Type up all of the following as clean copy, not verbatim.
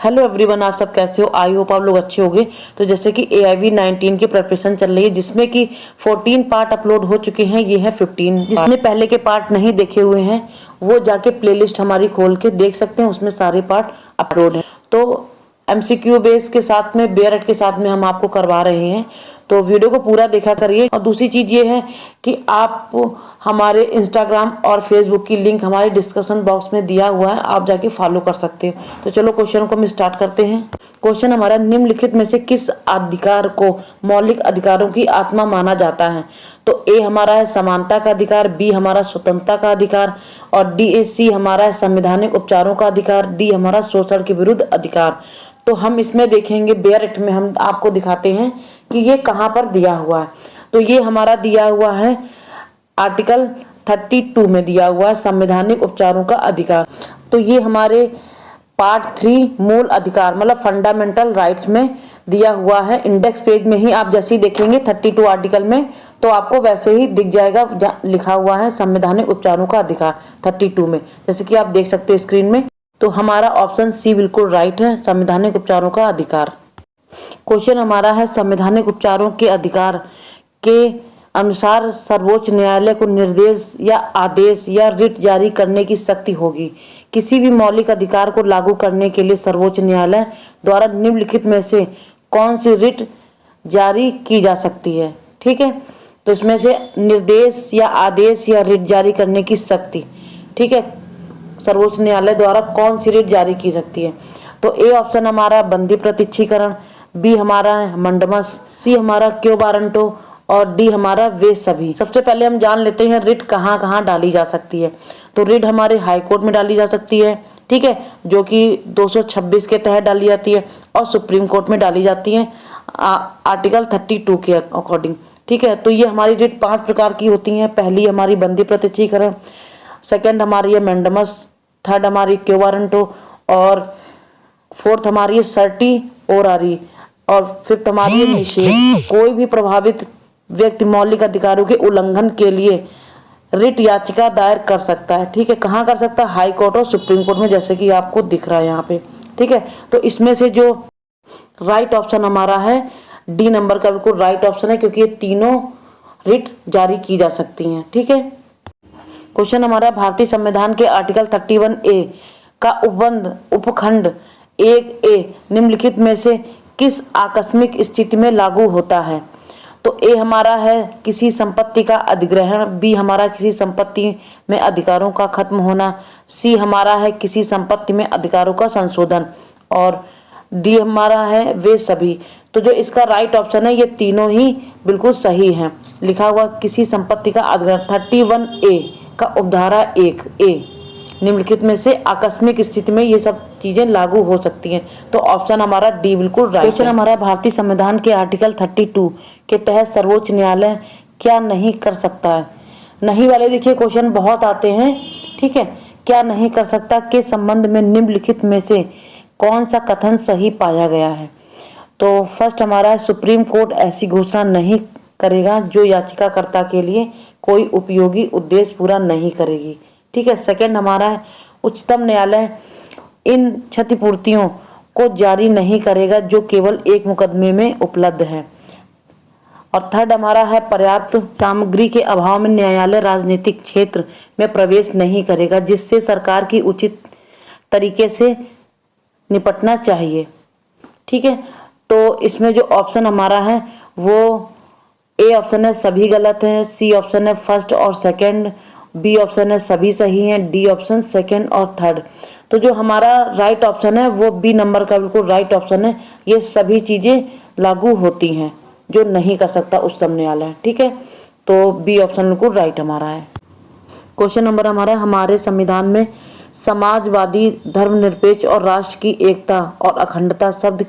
Hello everyone, आप सब कैसे हो? आई होप आप लोग अच्छे होंगे। तो जैसे कि AIV 19 की प्रिपरेशन चल रही है, जिसमें कि 14 पार्ट अपलोड हो चुके हैं। ये है 15। जिसने पहले के पार्ट नहीं देखे हुए हैं वो जाके प्लेलिस्ट हमारी खोल के देख सकते हैं, उसमें सारे पार्ट अपलोड हैं। तो MCQ बेस के साथ में, बेयरट के साथ में हम आपको करवा रहे हैं, तो वीडियो को पूरा देखा करिए। और दूसरी चीज ये है कि आप हमारे इंस्टाग्राम और फेसबुक की लिंक हमारे डिस्क्रिप्शन बॉक्स में दिया हुआ है, आप जाके फॉलो कर सकते हो। तो चलो क्वेश्चन को हम स्टार्ट करते हैं। क्वेश्चन हमारा, निम्नलिखित में से किस अधिकार को मौलिक अधिकारों की आत्मा माना जाता है? तो A हमारा है समानता का अधिकार, B हमारा स्वतंत्रता का अधिकार, और C हमारा है संवैधानिक उपचारों का अधिकार, D हमारा शोषण के विरुद्ध अधिकार। तो हम इसमें देखेंगे, बेयरट में हम आपको दिखाते हैं कि ये कहाँ पर दिया हुआ है। तो ये हमारा दिया हुआ है आर्टिकल 32 में दिया हुआ है, संवैधानिक उपचारों का अधिकार। तो ये हमारे पार्ट 3 मूल अधिकार मतलब फंडामेंटल राइट्स में दिया हुआ है। इंडेक्स पेज में ही आप जैसे ही देखेंगे 32 आर्टिकल में, तो आपको वैसे ही दिख जाएगा, लिखा हुआ है संवैधानिक उपचारों का अधिकार 32 में, जैसे कि आप देख सकते हैं स्क्रीन में। तो हमारा ऑप्शन C बिल्कुल राइट है, संवैधानिक उपचारों का अधिकार। क्वेश्चन हमारा है, संवैधानिक उपचारों के अधिकार के अनुसार सर्वोच्च न्यायालय को निर्देश या आदेश या रिट जारी करने की शक्ति होगी। किसी भी मौलिक अधिकार को लागू करने के लिए सर्वोच्च न्यायालय द्वारा निम्नलिखित में से कौन सी रिट जारी की जा सकती है? ठीक है, तो इसमें से निर्देश या आदेश या रिट जारी करने की शक्ति, ठीक है, सर्वोच्च न्यायालय द्वारा कौन सी रिट जारी की सकती है? तो A ऑप्शन हमारा बंदी प्रत्यक्षीकरण, B हमारा मंडमस, C हमारा क्यो वारंटो, और D हमारा वे सभी। सबसे पहले हम जान लेते हैं रिट कहाँ कहाँ डाली जा सकती है। तो रिट हमारे हाई कोर्ट में डाली जा सकती है, ठीक है, जो कि 226 के तहत डाली जाती है, और सुप्रीम कोर्ट में डाली जाती है आर्टिकल 32 के अकॉर्डिंग, ठीक है। तो ये हमारी रिट 5 प्रकार की होती हैं। पहली हमारी बंदी प्रत्यक्षीकरण, सेकेंड हमारी है मैंडमस, थर्ड हमारी क्यो वारंटो, और फोर्थ हमारी है सर्टी ओरारी, और फिफ्थ हमारी है निषेध। कोई भी प्रभावित व्यक्ति मौलिक अधिकारों के उल्लंघन के लिए रिट याचिका दायर कर सकता है, ठीक है। कहाँ कर सकता है? हाई कोर्ट और सुप्रीम कोर्ट में, जैसे कि आपको दिख रहा है यहाँ पे, ठीक है। तो इसमें से जो राइट ऑप्शन हमारा है D नंबर का बिल्कुल राइट ऑप्शन है, क्योंकि ये तीनों रिट जारी की जा सकती हैं, ठीक है। क्वेश्चन हमारा, भारतीय संविधान के आर्टिकल 31A का उपबंध उपखंड 1A निम्नलिखित में से किस आकस्मिक स्थिति में लागू होता है? तो A हमारा है किसी संपत्ति का अधिग्रहण, B हमारा किसी संपत्ति में अधिकारों का खत्म होना, C हमारा है किसी संपत्ति में अधिकारों का संशोधन, और D हमारा है वे सभी। तो जो इसका राइट ऑप्शन है, ये तीनों ही बिल्कुल सही हैं। लिखा हुआ किसी संपत्ति का अधिग्रहण, 31A का उपधारा 1A निम्नलिखित में से आकस्मिक स्थिति में ये सब चीजें लागू हो सकती हैं। तो ऑप्शन हमारा D बिल्कुल राइट है। क्वेश्चन हमारा, भारतीय संविधान के आर्टिकल 32 के तहत सर्वोच्च न्यायालय क्या नहीं कर सकता है? नहीं वाले देखिए क्वेश्चन बहुत आते हैं, ठीक है। क्या नहीं कर सकता के संबंध में निम्नलिखित में से कौन सा कथन सही पाया गया है? तो फर्स्ट हमारा, सुप्रीम कोर्ट ऐसी घोषणा नहीं करेगा जो याचिकाकर्ता के लिए कोई उपयोगी उद्देश्य पूरा नहीं करेगी, ठीक है। सेकंड हमारा है, उच्चतम न्यायालय इन क्षतिपूर्तियों को जारी नहीं करेगा जो केवल एक मुकदमे में उपलब्ध है। और थर्ड हमारा है, पर्याप्त सामग्री के अभाव में न्यायालय राजनीतिक क्षेत्र में प्रवेश नहीं करेगा, जिससे सरकार की उचित तरीके से निपटना चाहिए, ठीक है। तो इसमें जो ऑप्शन हमारा है वो A ऑप्शन है सभी गलत है, C ऑप्शन है फर्स्ट और सेकंड, B ऑप्शन है सभी सही हैं, D ऑप्शन सेकंड और थर्ड। तो जो हमारा राइट ऑप्शन है वो B नंबर का बिल्कुल राइट ऑप्शन है। ये सभी चीजें लागू होती हैं जो नहीं कर सकता उच्चतम न्यायालय, ठीक है। तो B ऑप्शन बिल्कुल राइट हमारा है। क्वेश्चन नंबर हमारा, हमारे संविधान में समाजवादी, धर्मनिरपेक्ष और राष्ट्र की एकता और अखंडता शब्द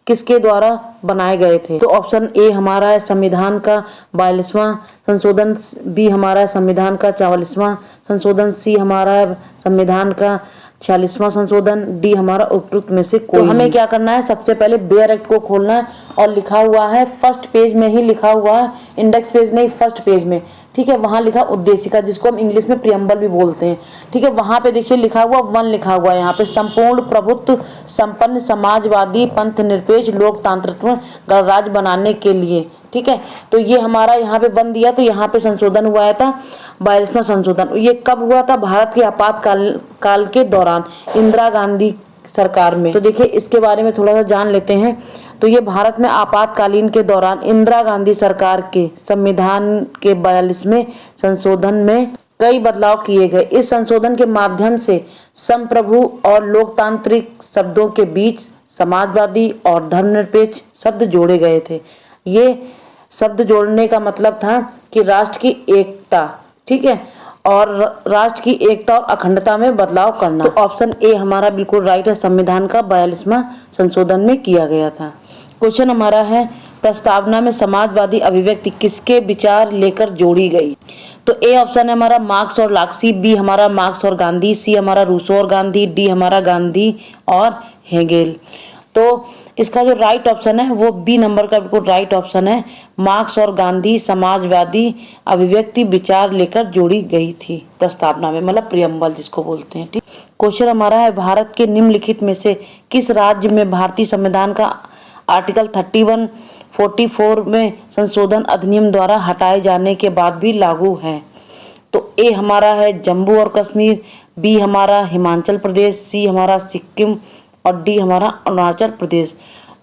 किसके द्वारा बनाए गए थे? तो ऑप्शन A हमारा है संविधान का 42वां संशोधन, B हमारा है संविधान का 44वां संशोधन, C हमारा है संविधान का 46वां संशोधन, D हमारा उपरोक्त में से कोई। तो हमें क्या करना है, सबसे पहले बेयर एक्ट को खोलना है, और लिखा हुआ है फर्स्ट पेज में ही लिखा हुआ है, इंडेक्स पेज नहीं फर्स्ट पेज में, ठीक ठीक है, वहां लिखा उद्देशिका, जिसको हम इंग्लिश में प्रियम्बल भी बोलते हैं। ठीक है, वहां पे देखिए लिखा हुआ 1 लिखा हुआ है यहाँ पे, संपूर्ण प्रभुत्व संपन्न समाजवादी पंथ निरपेक्ष लोकतांत्रिक गणराज्य बनाने के लिए। ठीक है, तो ये हमारा यहाँ पे 1 दिया, तो यहाँ पे संशोधन हुआ था 42वां संशोधन। ये कब हुआ था? भारत के आपातकाल के दौरान, इंदिरा गांधी सरकार में। तो देखिए इसके बारे में थोड़ा सा जान लेते हैं। तो ये भारत में आपातकालीन के दौरान इंदिरा गांधी सरकार के संविधान के 42वें संशोधन में कई बदलाव किए गए। इस संशोधन के माध्यम से संप्रभु और लोकतांत्रिक शब्दों के बीच समाजवादी और धर्मनिरपेक्ष शब्द जोड़े गए थे। ये शब्द जोड़ने का मतलब था कि राष्ट्र की एकता, ठीक है, और राष्ट्र की एकता और अखंडता में बदलाव करना। तो ऑप्शन ए हमारा बिल्कुल राइट है, संविधान का 42वां संशोधन में किया गया था। क्वेश्चन हमारा है, प्रस्तावना में समाजवादी अभिव्यक्ति किसके विचार लेकर जोड़ी गई? तो ए ऑप्शन है हमारा मार्क्स और लाक्सी, बी हमारा मार्क्स और गांधी, सी हमारा रूसो और गांधी, डी हमारा गांधी और हेगेल। तो इसका जो राइट ऑप्शन है वो बी नंबर का बिल्कुल राइट ऑप्शन है, मार्क्स और गांधी समाजवादी अभिव्यक्ति विचार लेकर जोड़ी गई थी प्रस्तावना में, मतलब प्रियम्बल जिसको बोलते हैं। ठीक, क्वेश्चन हमारा है, भारत के निम्नलिखित में से किस राज्य में भारतीय संविधान का आर्टिकल 3144 में संशोधन अधिनियम द्वारा हटाए जाने के बाद भी लागू है? तो ए हमारा है जम्मू और कश्मीर, बी हमारा हिमाचल प्रदेश, सी हमारा सिक्किम और डी हमारा अरुणाचल प्रदेश।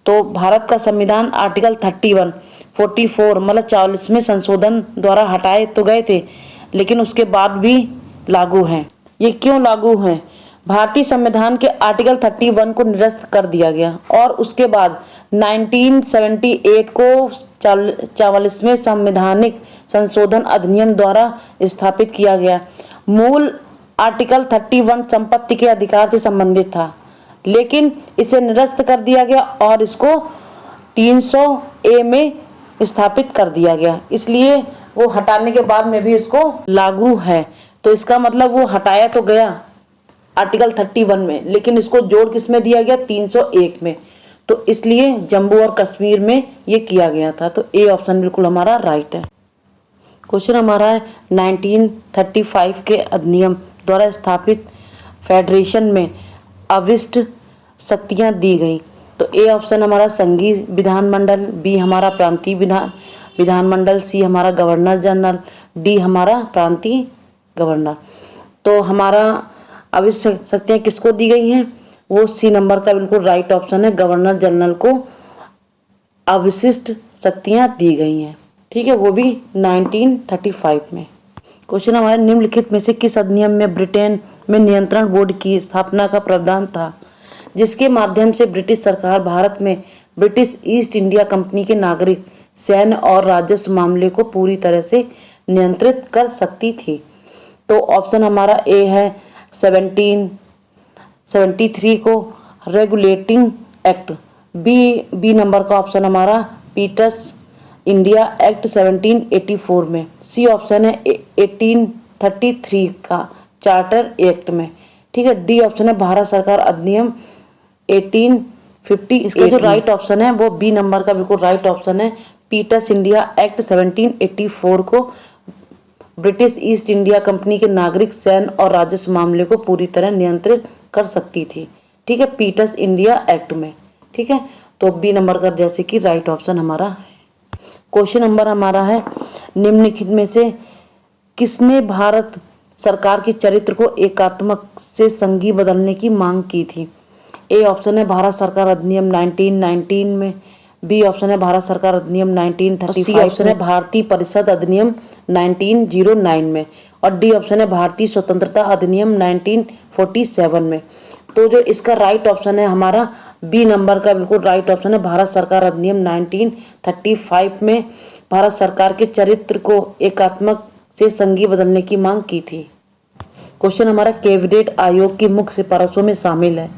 तो भारत का संविधान आर्टिकल 3144 मतलब 44वें संशोधन द्वारा हटाए तो गए थे, लेकिन उसके बाद भी लागू हैं। ये क्यों लागू हैं? भारतीय संविधान के आर्टिकल 31 को निरस्त कर दिया गया और उसके बाद 1978 को 44वें संवैधानिक संशोधन अधिनियम द्वारा स्थापित किया गया। मूल आर्टिकल 31 संपत्ति के अधिकार से संबंधित था, लेकिन इसे निरस्त कर दिया गया और इसको 300A में स्थापित कर दिया गया, इसलिए वो हटाने के बाद में भी इसको लागू है। तो इसका मतलब वो हटाया तो गया आर्टिकल 31 में, लेकिन इसको जोड़ किस में दिया गया? 301 में। तो इसलिए जम्मू और कश्मीर में ये किया गया था। तो ए ऑप्शन बिल्कुल हमारा राइट है। क्वेश्चन हमारा है, 1935 के अधिनियम द्वारा स्थापित फेडरेशन में अविष्ट शक्तियां दी गई। तो ए ऑप्शन हमारा संघीय विधानमंडल, बी हमारा प्रांतीय विधानमंडल, सी हमारा गवर्नर जनरल, डी हमारा प्रांतीय गवर्नर। तो हमारा अविष्ट शक्तियां किसको दी गई हैं? वो सी नंबर का बिल्कुल राइट ऑप्शन है, गवर्नर जनरल को अविशिष्ट शक्तियां दी गई हैं। ठीक है, वो भी 1935 में। क्वेश्चन हमारे, निम्नलिखित में से किस अधिनियम में ब्रिटेन में नियंत्रण बोर्ड की स्थापना का प्रावधान था, जिसके माध्यम से ब्रिटिश सरकार भारत में ब्रिटिश ईस्ट इंडिया कंपनी के नागरिक, सैन्य और राजस्व मामले को पूरी तरह से नियंत्रित कर सकती थी? तो ऑप्शन हमारा ए है 1773 को रेगुलेटिंग एक्ट, बी नंबर का ऑप्शन हमारा पीटर्स इंडिया एक्ट 1784 में, सी ऑप्शन है 1833 का चार्टर एक्ट में। ठीक है, डी ऑप्शन है भारत सरकार अधिनियम 1850। इसका जो राइट ऑप्शन है वो बी नंबर का बिल्कुल राइट ऑप्शन है, पीटर्स इंडिया एक्ट 1784 को ब्रिटिश ईस्ट इंडिया कंपनी के नागरिक, सैन्य और राजस्व मामले को पूरी तरह नियंत्रित कर सकती थी। ठीक है, पीटर्स इंडिया एक्ट में। ठीक है, तो बी नंबर का जैसे कि राइट ऑप्शन हमारा है। क्वेश्चन नंबर हमारा है, निम्नलिखित में से किसने भारत सरकार के चरित्र को एकात्मक से संघीय बदलने की मांग की थी? ए ऑप्शन है भारत सरकार अधिनियम 1919 में, बी ऑप्शन है भारत सरकार अधिनियम 1935, सी ऑप्शन है भारतीय परिषद अधिनियम 1909 में और डी ऑप्शन है भारतीय स्वतंत्रता अधिनियम 1947 में। तो जो इसका राइट ऑप्शन है हमारा बी नंबर का बिल्कुल राइट ऑप्शन है, भारत सरकार अधिनियम 1935 में भारत सरकार के चरित्र को एकात्मक से संघीय बदलने की मांग की थी। क्वेश्चन हमारा, कैबिनेट आयोग की मुख्य सिफारिशों में शामिल है?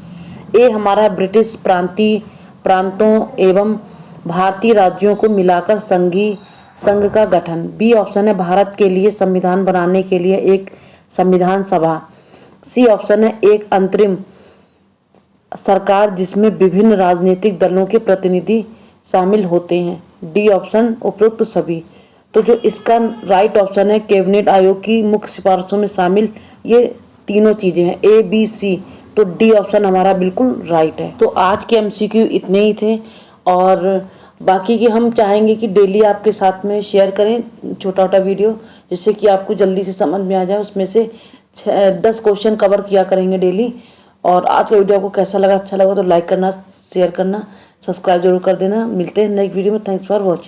ए हमारा ब्रिटिश प्रांतों एवं भारतीय राज्यों को मिलाकर संघ का गठन, बी ऑप्शन है भारत के लिए संविधान बनाने के लिए एक संविधान सभा, सी ऑप्शन है एक अंतरिम सरकार जिसमें विभिन्न राजनीतिक दलों के प्रतिनिधि शामिल होते हैं, डी ऑप्शन उपरोक्त सभी। तो जो इसका राइट ऑप्शन है कैबिनेट आयोग की मुख्य सिफारिशों में शामिल ये तीनों चीजें हैं ABC, तो डी ऑप्शन हमारा बिल्कुल राइट है। तो आज के MCQ इतने ही थे और बाकी की हम चाहेंगे कि डेली आपके साथ में शेयर करें छोटा छोटा वीडियो, जिससे कि आपको जल्दी से समझ में आ जाए। उसमें से 10 क्वेश्चन कवर किया करेंगे डेली। और आज का वीडियो आपको कैसा लगा, अच्छा लगा तो लाइक करना, शेयर करना, सब्सक्राइब जरूर कर देना। मिलते हैं नेक्स्ट वीडियो में। Thanks for watching.